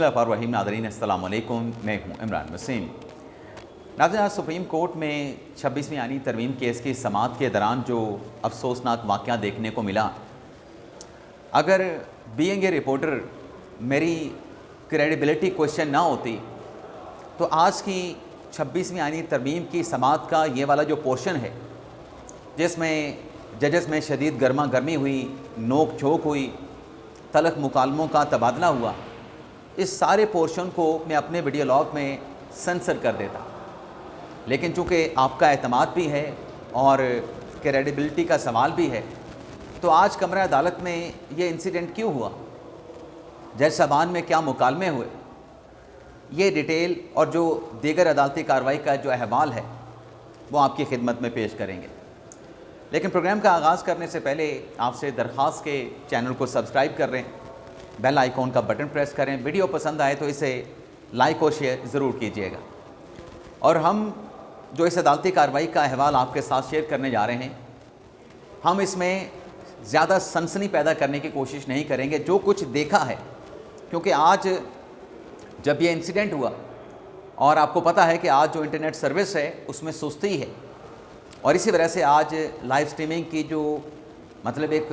रहीम नाज़रीन अस्सलाम वालेकुम, मैं हूँ इमरान वसीम। नाज़रीन, आज सुप्रीम कोर्ट में 26वीं आईनी तरमीम केस की समाअत के दौरान जो अफसोसनाक वाक़या देखने को मिला, अगर बीइंग ए रिपोर्टर मेरी क्रेडिबिलिटी क्वेश्चन ना होती तो आज की 26वीं आईनी तरमीम की समाअत का ये वाला जो पोर्शन है जिसमें जजेस में शदीद गर्मा गर्मी हुई, नोक झोंक हुई, तलख मुकालमों का तबादला हुआ, इस सारे पोर्शन को मैं अपने वीडियो लॉग में सेंसर कर देता। लेकिन चूँकि आपका एतमाद भी है और क्रेडिबिलिटी का सवाल भी है, तो आज कमरा अदालत में ये इंसिडेंट क्यों हुआ, जज साहबान में क्या मुकालमे हुए, ये डिटेल और जो दीगर अदालती कार्रवाई का जो अहवाल है वो आपकी खिदमत में पेश करेंगे। लेकिन प्रोग्राम का आगाज़ करने से पहले आपसे दरख्वास्त के चैनल को सब्सक्राइब कर लें, बेल आइकॉन का बटन प्रेस करें, वीडियो पसंद आए तो इसे लाइक और शेयर ज़रूर कीजिएगा। और हम जो इस अदालती कार्रवाई का अहवाल आपके साथ शेयर करने जा रहे हैं, हम इसमें ज़्यादा सनसनी पैदा करने की कोशिश नहीं करेंगे। जो कुछ देखा है, क्योंकि आज जब ये इंसिडेंट हुआ और आपको पता है कि आज जो इंटरनेट सर्विस है उसमें सुस्ती है और इसी वजह से आज लाइव स्ट्रीमिंग की जो मतलब एक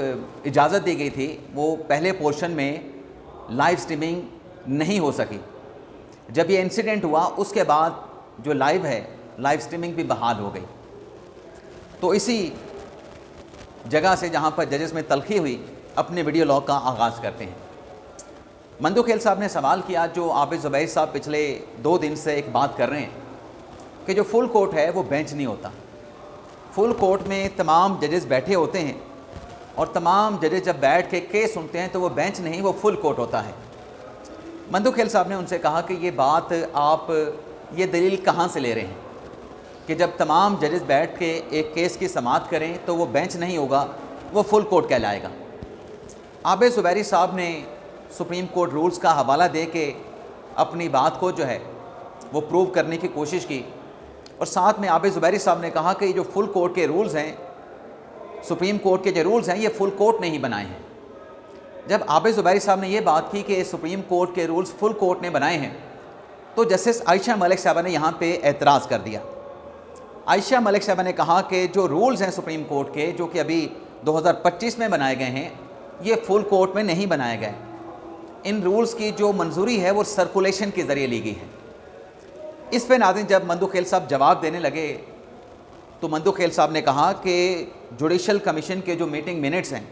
इजाज़त दी गई थी वो पहले पोर्शन में लाइव स्ट्रीमिंग नहीं हो सकी। जब ये इंसिडेंट हुआ उसके बाद जो लाइव है, लाइव स्ट्रीमिंग भी बहाल हो गई। तो इसी जगह से जहाँ पर जजेस में तलखी हुई, अपने वीडियो लॉग का आगाज़ करते हैं। मंदू खेल साहब ने सवाल किया, जो आबिद ज़ुबैर साहब पिछले 2 दिन से एक बात कर रहे हैं कि जो फुल कोर्ट है वो बेंच नहीं होता। फुल कोर्ट में तमाम जजेस बैठे होते हैं और तमाम जजेस जब बैठ के केस सुनते हैं तो वो बेंच नहीं, वो फुल कोर्ट होता है। मंदू खेल साहब ने उनसे कहा कि ये बात आप ये दलील कहाँ से ले रहे हैं कि जब तमाम जजेस बैठ के एक केस की समाअत करें तो वो बेंच नहीं होगा, वो फुल कोर्ट कहलाएगा। आबिद ज़ुबैरी साहब ने सुप्रीम कोर्ट रूल्स का हवाला दे के अपनी बात को जो है वो प्रूव करने की कोशिश की और साथ में आबिद ज़ुबैरी साहब ने कहा कि जो फुल कोर्ट के रूल्स हैं, सुप्रीम कोर्ट के जो रूल्स हैं, ये फुल कोर्ट ने ही बनाए हैं। जब आबिद ज़ुबैरी साहब ने ये बात की कि सुप्रीम कोर्ट के रूल्स फुल कोर्ट ने बनाए हैं, तो जस्टिस आयशा मलिक साहबा ने यहाँ पे एतराज़ कर दिया। आयशा मलिक साहबा ने कहा कि जो रूल्स हैं सुप्रीम कोर्ट के, जो कि अभी 2025 में बनाए गए हैं, ये फुल कोर्ट में नहीं बनाए गए। इन रूल्स की जो मंजूरी है वो सर्कुलेशन के ज़रिए ली गई है। इस पे नाज़रीन जब मंदू खेल साहब जवाब देने लगे तो मंदू खेल साहब ने कहा कि जुडिशल कमीशन के जो मीटिंग मिनट्स हैं,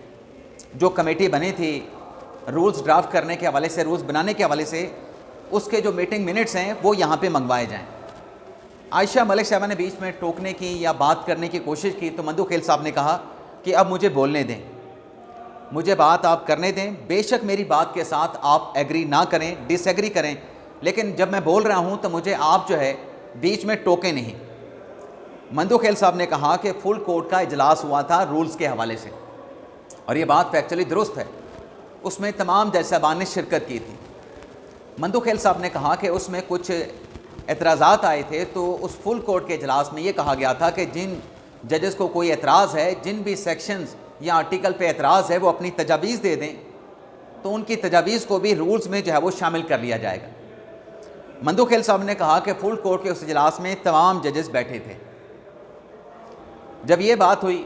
जो कमेटी बनी थी रूल्स ड्राफ्ट करने के हवाले से, रूल्स बनाने के हवाले से, उसके जो मीटिंग मिनट्स हैं वो यहाँ पे मंगवाए जाएं। आयशा मलिक साहबा ने बीच में टोकने की या बात करने की कोशिश की तो मंदू खेल साहब ने कहा कि अब मुझे बोलने दें, मुझे बात आप करने दें। बेशक मेरी बात के साथ आप एग्री ना करें, डिसएग्री करें, लेकिन जब मैं बोल रहा हूं तो मुझे आप जो है बीच में टोके नहीं। मंदू खेल साहब ने कहा कि फुल कोर्ट का इजलास हुआ था रूल्स के हवाले से और ये बात फैक्चुअली दुरुस्त है, उसमें तमाम जज साहबान ने शिरकत की थी। मंदू खेल साहब ने कहा कि उसमें कुछ एतराज़ात आए थे, तो उस फुल कोर्ट के इजलास में ये कहा गया था कि जिन जजेस को कोई एतराज़ है, जिन भी सेक्शंस या आर्टिकल पे एतराज़ है, वो अपनी तजावीज़ दे दें तो उनकी तजावीज़ को भी रूल्स में जो है वो शामिल कर लिया जाएगा। मंदू खेल साहब ने कहा कि फुल कोर्ट के उस इजलास में तमाम जजेस बैठे थे। जब ये बात हुई,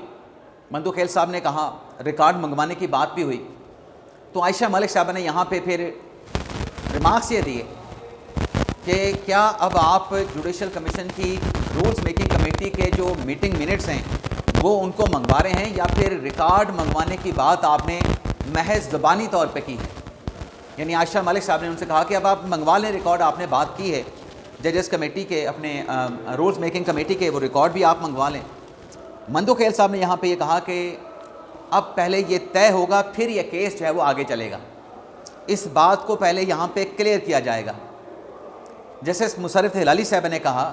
मंदू खेल साहब ने कहा, रिकॉर्ड मंगवाने की बात भी हुई, तो आयशा मलिक साहब ने यहाँ पे फिर रिमार्क्स ये दिए कि क्या अब आप जुडिशल कमीशन की रूल्स मेकिंग कमेटी के जो मीटिंग मिनट्स हैं वो उनको मंगवा रहे हैं या फिर रिकॉर्ड मंगवाने की बात आपने महज ज़बानी तौर पे की है। यानी आयशा मलिक साहब ने उनसे कहा कि अब आप मंगवा लें रिकॉर्ड, आपने बात की है जजेस कमेटी के, अपने रूल्स मेकिंग कमेटी के, वो रिकॉर्ड भी आप मंगवा लें। मंदू खेल साहब ने यहाँ पे ये कहा कि अब पहले ये तय होगा फिर ये केस जो है वो आगे चलेगा, इस बात को पहले यहाँ पे क्लियर किया जाएगा। जैसे मुशर्रफ हिलाली साहब ने कहा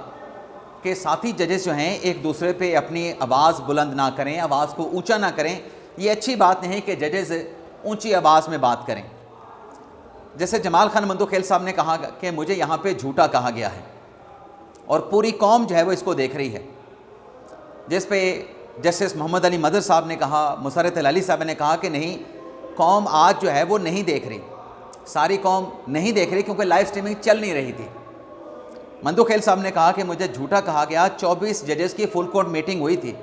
कि साथी जजेस जो हैं एक दूसरे पे अपनी आवाज़ बुलंद ना करें, आवाज़ को ऊंचा ना करें, ये अच्छी बात नहीं कि जजेस ऊंची आवाज़ में बात करें। जैसे जमाल खान मंदू खेल साहब ने कहा कि मुझे यहाँ पे झूठा कहा गया है और पूरी कौम जो है वो इसको देख रही है। जिस पे जस्टिस मोहम्मद अली मदर साहब ने कहा, मुशर्रफ हिलाली साहब ने कहा कि नहीं, कौम आज जो है वो नहीं देख रही, सारी कौम नहीं देख रही क्योंकि लाइव स्ट्रीमिंग चल नहीं रही थी। मंदू खेल साहब ने कहा कि मुझे झूठा कहा गया, 24 जजेस की फुल कोर्ट मीटिंग हुई थी।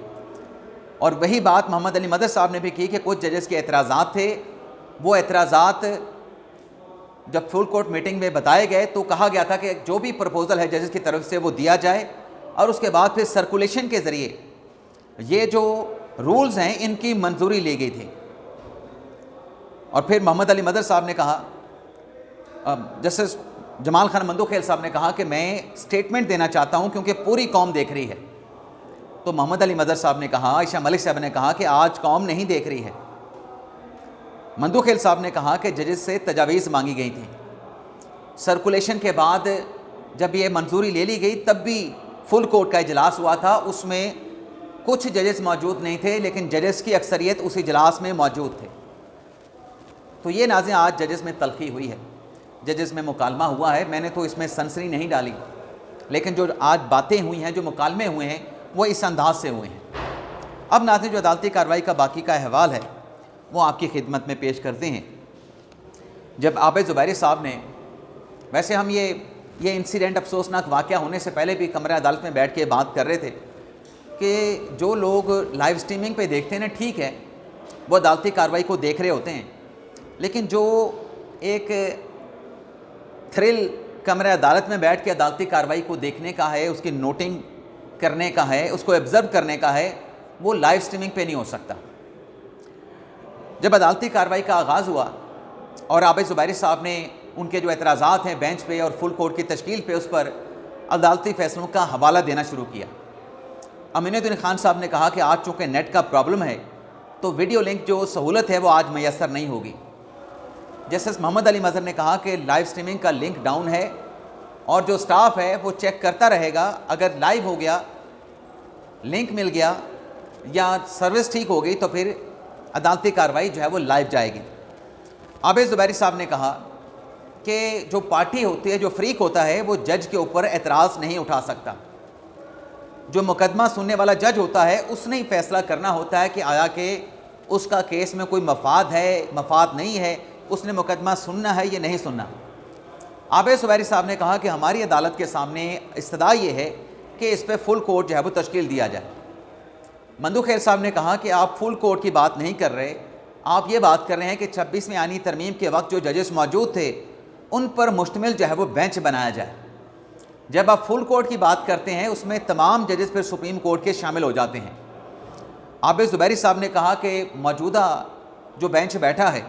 और वही बात मोहम्मद अली मदद साहब ने भी की कि कुछ जजेस के एतराज़ात थे, वो एतराज़ात जब फुल कोर्ट मीटिंग में बताए गए तो कहा गया था कि जो भी प्रपोज़ल है जजेस की तरफ से वो दिया जाए और उसके बाद फिर सर्कुलेशन के ज़रिए ये जो रूल्स हैं इनकी मंजूरी ली गई थी। और फिर मोहम्मद अली मदद साहब ने कहा, जस्टिस जमाल खान मंदू खेल साहब ने कहा कि मैं स्टेटमेंट देना चाहता हूं क्योंकि पूरी कौम देख रही है। तो मोहम्मद अली मदद साहब ने कहा, आयशा मलिक साहब ने कहा कि आज कौम नहीं देख रही है। मंदू खेल साहब ने कहा कि जजेस से तजावीज़ मांगी गई थी। सर्कुलेशन के बाद जब ये मंजूरी ले ली गई तब भी फुल कोर्ट का इजलास हुआ था, उसमें कुछ जजेस मौजूद नहीं थे लेकिन जजेस की अक्सरियत उस इजलास में मौजूद थे। तो ये नाज़िन आज जजेस में तलखी हुई है, जजेस में मुकालमा हुआ है। मैंने तो इसमें सनसनी नहीं डाली, लेकिन जो आज बातें हुई हैं, जो मुकालमे हुए हैं, वो इस अंदाज से हुए हैं। अब नाज़िन जो अदालती कार्रवाई का बाकी का अहवाल है वो आपकी खिदमत में पेश करते हैं। जब आबिद ज़ुबैरी साहब ने, वैसे हम ये इंसिडेंट अफसोसनाक वाक़या होने से पहले भी कमरा अदालत में बैठ के बात कर रहे थे कि जो लोग लाइव स्ट्रीमिंग पे देखते हैं ना, ठीक है, वो अदालती कार्रवाई को देख रहे होते हैं, लेकिन जो एक थ्रिल कमरे अदालत में बैठ के अदालती कार्रवाई को देखने का है, उसकी नोटिंग करने का है, उसको ऑब्ज़र्व करने का है, वो लाइव स्ट्रीमिंग पे नहीं हो सकता। जब अदालती कार्रवाई का आगाज़ हुआ और आबिद ज़ुबैरी साहब ने उनके जो एतराज़ात हैं बेंच पे और फुल कोर्ट की तश्कील पे, उस पर अदालती फ़ैसलों का हवाला देना शुरू किया। अमीनुद्दीन खान साहब ने कहा कि आज चूँकि नेट का प्रॉब्लम है तो वीडियो लिंक जो सहूलत है वो आज मैसर नहीं होगी। जस्टिस मोहम्मद अली मज़हर ने कहा कि लाइव स्ट्रीमिंग का लिंक डाउन है और जो स्टाफ है वो चेक करता रहेगा, अगर लाइव हो गया, लिंक मिल गया या सर्विस ठीक हो गई तो फिर अदालती कार्रवाई जो है वो लाइव जाएगी। आबिद ज़ुबैरी साहब ने कहा कि जो पार्टी होती है, जो फ्रीक होता है, वो जज के ऊपर एतराज़ नहीं उठा सकता। जो मुकदमा सुनने वाला जज होता है उसने ही फैसला करना होता है कि आया कि उसका केस में कोई मफाद है, मफाद नहीं है, उसने मुकदमा सुनना है या नहीं सुनना। आबिद ज़ुबैरी साहब ने कहा कि हमारी अदालत के सामने इस्तदा ये है कि इस पर फुल कोर्ट जो है वो तश्कील दिया जाए। मंदू खेल साहब ने कहा कि आप फुल कोर्ट की बात नहीं कर रहे, आप ये बात कर रहे हैं कि 26वीं आईनी तरमीम के वक्त जो जजेस मौजूद थे उन पर मुश्तमिल जो है वो बेंच बनाया जाए। जब आप फुल कोर्ट की बात करते हैं उसमें तमाम जजेस फिर सुप्रीम कोर्ट के शामिल हो जाते हैं। आबिद ज़ुबैरी साहब ने कहा कि मौजूदा जो बेंच बैठा है,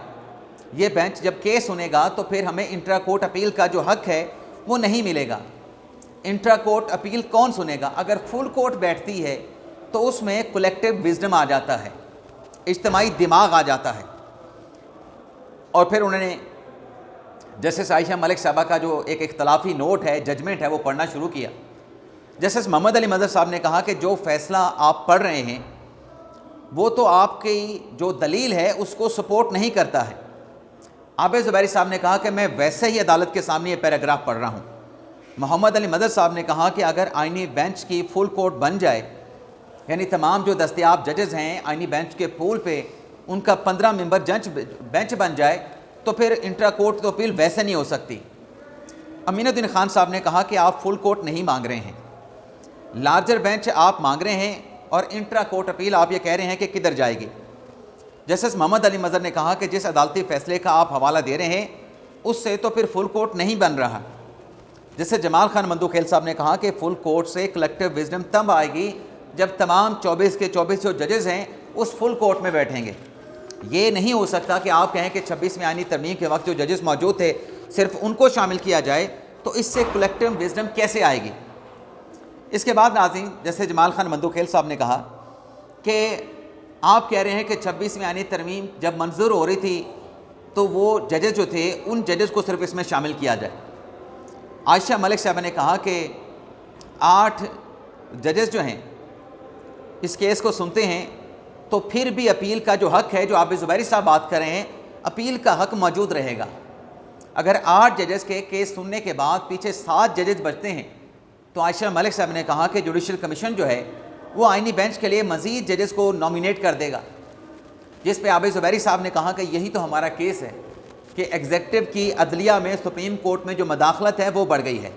ये बेंच जब केस सुनेगा तो फिर हमें इंट्रा कोर्ट अपील का जो हक है वो नहीं मिलेगा। इंट्रा कोर्ट अपील कौन सुनेगा? अगर फुल कोर्ट बैठती है तो उसमें कलेक्टिव विजडम आ जाता है, इज्तिमाई दिमाग आ जाता है। और फिर उन्होंने जस्टिस आयशा मलिक साहबा का जो एक इख्तलाफी नोट है, जजमेंट है, वो पढ़ना शुरू किया। जस्टिस मोहम्मद अली मदद साहब ने कहा कि जो फ़ैसला आप पढ़ रहे हैं वो तो आपकी जो दलील है उसको सपोर्ट नहीं करता है। आबिद ज़ुबैरी साहब ने कहा कि मैं वैसे ही अदालत के सामने ये पैराग्राफ पढ़ रहा हूँ। मोहम्मद अली मदद साहब ने कहा कि अगर आइनी बेंच की फुल कोर्ट बन जाए, यानी तमाम जो दस्तयाब जजेस हैं आइनी बेंच के पूल पे उनका 15 मेंबर बेंच बन जाए तो फिर इंट्रा कोर्ट तो अपील वैसे नहीं हो सकती। अमीनुद्दीन खान साहब ने कहा कि आप फुल कोर्ट नहीं मांग रहे हैं, लार्जर बेंच आप मांग रहे हैं और इंट्रा कोर्ट अपील आप ये कह रहे हैं कि किधर जाएगी। जस्टिस मोहम्मद अली मज़हर ने कहा कि जिस अदालती फ़ैसले का आप हवाला दे रहे हैं उससे तो फिर फुल कोर्ट नहीं बन रहा। जैसे जमाल खान मंदू खेल साहब ने कहा कि फुल कोर्ट से कलेक्टिव विजडम तब आएगी जब तमाम 24 के 24 जो जजेस हैं उस फुल कोर्ट में बैठेंगे। ये नहीं हो सकता कि आप कहें कि 26वीं आईनी तरमीम के वक्त जो जजेस मौजूद थे सिर्फ उनको शामिल किया जाए, तो इससे कलेक्टिव विजडम कैसे आएगी। इसके बाद नाज़रीन, जैसे जमाल खान मंदू खेल साहब ने कहा कि आप कह रहे हैं कि 26वीं आईनी तरमीम जब मंजूर हो रही थी तो वो जजेस जो थे उन जजेस को सिर्फ इसमें शामिल किया जाए। आयशा मलिक साहब ने कहा कि 8 जजेस जो हैं इस केस को सुनते हैं तो फिर भी अपील का जो हक है, जो आबिद ज़ुबैरी साहब बात कर रहे हैं, अपील का हक मौजूद रहेगा। अगर 8 जजेस के केस सुनने के बाद पीछे 7 जजेस बचते हैं तो आयशा मलिक साहब ने कहा कि जुडिशल कमीशन जो है वो आइनी बेंच के लिए मज़ीद जजेस को नॉमिनेट कर देगा, जिस पे आबिद ज़ुबैरी साहब ने कहा कि यही तो हमारा केस है। कि एग्जेक्टिव की अदलिया में सुप्रीम कोर्ट में जो मदाखलत है वो बढ़ गई है।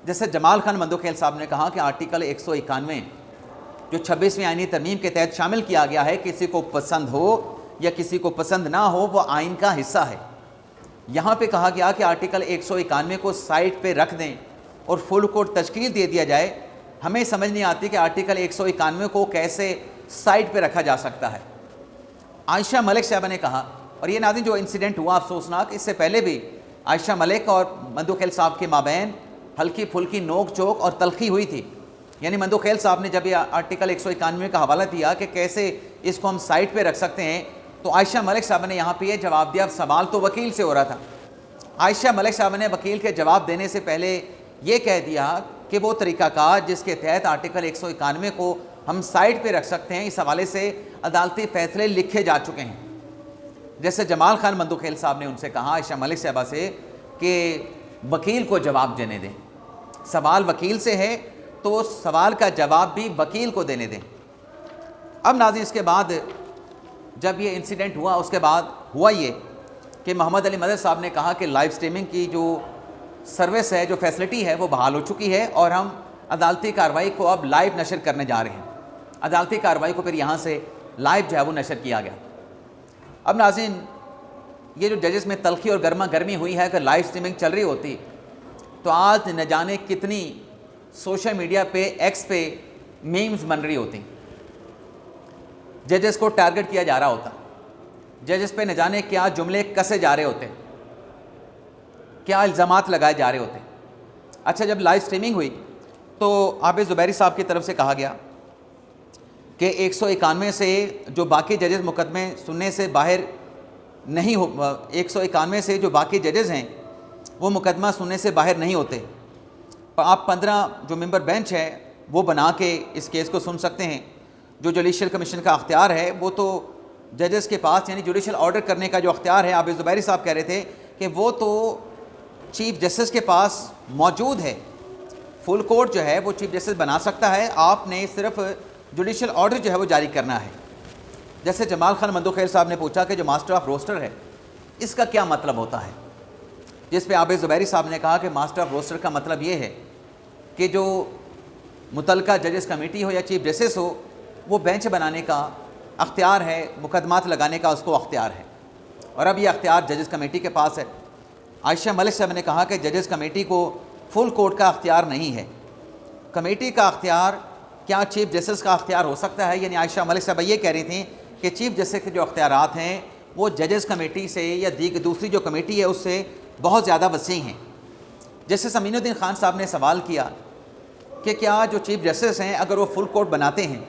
जैसे जमाल खान मंदोखेल साहब ने कहा कि आर्टिकल 191 जो 26वीं आईनी तरमीम के तहत शामिल किया गया है, किसी को पसंद हो या किसी को पसंद ना हो, वो आइन का हिस्सा है। यहाँ पे कहा गया कि आर्टिकल 191 को साइड पे रख दें और फुल कोर्ट तश्कील दे दिया जाए। हमें समझ नहीं आती कि आर्टिकल 191 को कैसे साइड पे रखा जा सकता है। आयशा मलिक साहबा ने कहा, और ये नाज़रीन जो इंसिडेंट हुआ अफसोसनाक, इससे पहले भी आयशा मलिक और मंदोखेल साहब के माबैन हल्की फुल्की नोक चोक और तलखी हुई थी। यानी मंदोखेल साहब ने जब ये आर्टिकल 191 का हवाला दिया कि कैसे इसको हम साइड पे रख सकते हैं, तो आयशा मलिक साहब ने यहाँ पे ये जवाब दिया। सवाल तो वकील से हो रहा था। आयशा मलिक साहब ने वकील के जवाब देने से पहले ये कह दिया कि वो तरीक़ाकार जिसके तहत आर्टिकल 191 को हम साइड पे रख सकते हैं, इस हवाले से अदालती फ़ैसले लिखे जा चुके हैं। जैसे जमाल खान मंदोखेल साहब ने उनसे कहा आयशा मलिक साहबा से कि वकील को जवाब देने दें, सवाल वकील से है तो सवाल का जवाब भी वकील को देने दें। अब नाज़रीन इसके बाद जब ये इंसिडेंट हुआ, उसके बाद हुआ ये कि मोहम्मद अली मदद साहब ने कहा कि लाइव स्ट्रीमिंग की जो सर्विस है, जो फैसिलिटी है, वो बहाल हो चुकी है और हम अदालती कार्रवाई को अब लाइव नशर करने जा रहे हैं। अदालती कार्रवाई को फिर यहाँ से लाइव जो है वो नशर किया गया। अब नाज़रीन ये जो जजेस में तलखी और गर्मा गर्मी हुई है, अगर लाइव स्ट्रीमिंग चल रही होती तो आज न जाने कितनी सोशल मीडिया पे, एक्स पे मीम्स बन रही होती, जजेस को टारगेट किया जा रहा होता, जजेस पे न जाने क्या जुमले कसे जा रहे होते, क्या इल्ज़ामात लगाए जा रहे होते। अच्छा, जब लाइव स्ट्रीमिंग हुई तो आबिद ज़ुबैरी साहब की तरफ से कहा गया कि 191 से जो बाकी जजेस मुकदमे सुनने से बाहर नहीं हो, 191 से जो बाकी जजेस हैं वो मुकदमा सुनने से बाहर नहीं होते, आप 15 जो मेंबर बेंच है वो बना के इस केस को सुन सकते हैं। जो जुडिशल कमीशन का अख्तियार है वो तो जजेस के पास, यानी जुडिशल ऑर्डर करने का जो अख्तियार है, आबिद ज़ुबैरी साहब कह रहे थे कि वो तो चीफ जस्टिस के पास मौजूद है। फुल कोर्ट जो है वो चीफ जस्टिस बना सकता है, आपने सिर्फ जुडिशल ऑर्डर जो है वो जारी करना है। जैसे जमाल खान मंदोखेल साहब ने पूछा कि जो मास्टर ऑफ रोस्टर है इसका क्या मतलब होता है, जिस पे आबिद ज़ुबैरी साहब ने कहा कि मास्टर ऑफ रोस्टर का मतलब ये है कि जो मुतलका जजेस कमेटी हो या चीफ जस्टिस हो, वो बेंच बनाने का अख्तियार है, मुकदमात लगाने का उसको अख्तियार है, और अब ये अख्तियार जजेस कमेटी के पास है। आयशा मलिक साहब ने कहा कि जजेस कमेटी को फुल कोर्ट का अख्तियार नहीं है, कमेटी का अख्तियार क्या चीफ जस्टिस का अख्तियार हो सकता है। यानी आयशा मलिक साहब ये कह रही थी कि चीफ जस्टिस के जो अख्तियारात हैं वो जजेस कमेटी से या दूसरी जो कमेटी है उससे बहुत ज़्यादा वसी हैं। जैसे समीनुद्दीन खान साहब ने सवाल किया कि क्या जो चीफ जस्टिस हैं अगर वो फुल कोर्ट बनाते हैं,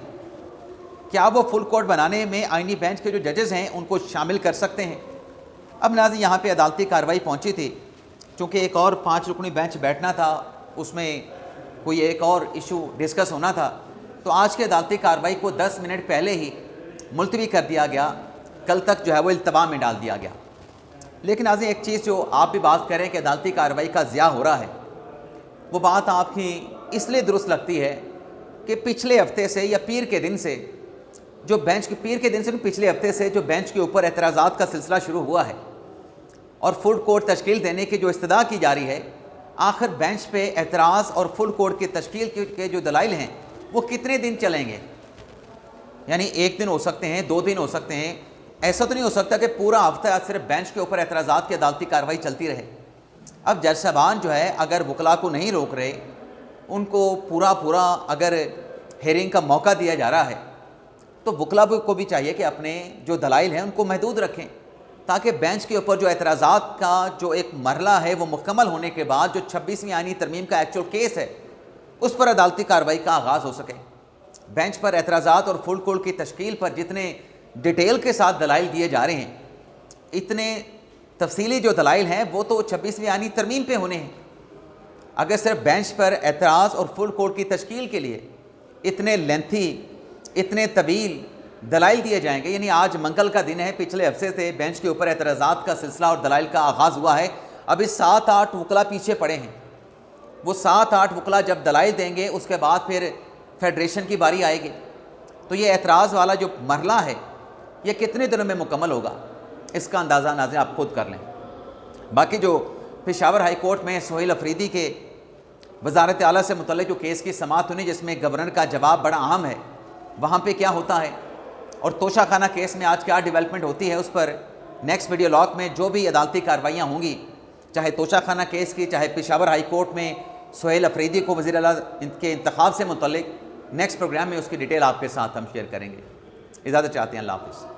क्या वो फुल कोर्ट बनाने में आईनी बेंच के जो जजेस हैं उनको शामिल कर सकते हैं। अब नाज़रीन यहाँ पे अदालती कार्रवाई पहुँची थी, चूँकि एक और 5 रुकनी बेंच बैठना था, उसमें कोई एक और इशू डिस्कस होना था, तो आज की अदालती कार्रवाई को 10 मिनट पहले ही मुलतवी कर दिया गया, कल तक जो है वो इल्तवा में डाल दिया गया। लेकिन नाज़रीन एक चीज़ जो आप भी बात करें कि अदालती कार्रवाई का ज़िया हो रहा है, वो बात आपकी इसलिए दुरुस्त लगती है कि पिछले हफ्ते से या पीर के दिन से जो बेंच के पीर के दिन से पिछले हफ्ते से जो बेंच के ऊपर एतराज़ात का सिलसिला शुरू हुआ है और फुल कोर्ट तश्कील देने की जो इस्तदा की जा रही है, आखिर बेंच पे एतराज़ और फुल कोर्ट की तश्कील के जो दलाइल हैं वो कितने दिन चलेंगे। यानी एक दिन हो सकते हैं, 2 दिन हो सकते हैं, ऐसा तो नहीं हो सकता कि पूरा हफ्ता सिर्फ बेंच के ऊपर एतराज़ात की अदालती कार्रवाई चलती रहे। अब जज साहबान जो है अगर वकला को नहीं रोक रहे, उनको पूरा अगर हेयरिंग का मौका दिया जा रहा है, तो वकला को भी चाहिए कि अपने जो दलाइल हैं उनको महदूद रखें, ताकि बेंच के ऊपर जो एतराज़ात का जो एक मरला है वो मुकम्मल होने के बाद जो 26वीं आईनी तरमीम का एक्चुअल केस है उस पर अदालती कार्रवाई का आगाज़ हो सके। बेंच पर एतराज़ात और फुल कोर्ट की तश्कील पर जितने डिटेल के साथ दलाइल दिए जा रहे हैं, इतने तफसीली जो दलाइल हैं वो तो 26वीं आईनी तरमीम पे होने हैं। अगर सिर्फ बेंच पर एतराज़ और फुल कोर्ट की तश्कील के लिए इतने लेंथी, इतने तवील दलाइल दिए जाएंगे, यानी आज मंगल का दिन है, पिछले हफ्ते से बेंच के ऊपर एतराज़ात का सिलसिला और दलाइल का आगाज़ हुआ है, अभी 7-8 वकला पीछे पड़े हैं। वो 7-8 वकला जब दलाइल देंगे उसके बाद फिर फेडरेशन की बारी आएगी, तो ये एतराज़ वाला जो मरला है ये कितने दिनों में मुकम्मल होगा। इसका अंदाज़ा नाज़रीन आप खुद कर लें। बाकी जो पेशावर हाई कोर्ट में सोहेल अफरीदी के वजारत आला से मुतल्लिक जो केस की समाअत हुई जिसमें गवर्नर का जवाब बड़ा अहम है, वहाँ पे क्या होता है और तोशाखाना केस में आज क्या डेवलपमेंट होती है, उस पर नेक्स्ट वीडियो लॉग में जो भी अदालती कार्रवाइयाँ होंगी, चाहे तोशाखाना केस की, चाहे पेशावर हाई कोर्ट में सोहेल अफरीदी को वज़ीर आला के इंतखाब से मुतल्लिक, नेक्स्ट प्रोग्राम में उसकी डिटेल आपके साथ हम शेयर करेंगे। इजाज़त चाहते हैं। अल्लाह हाफ़िज़।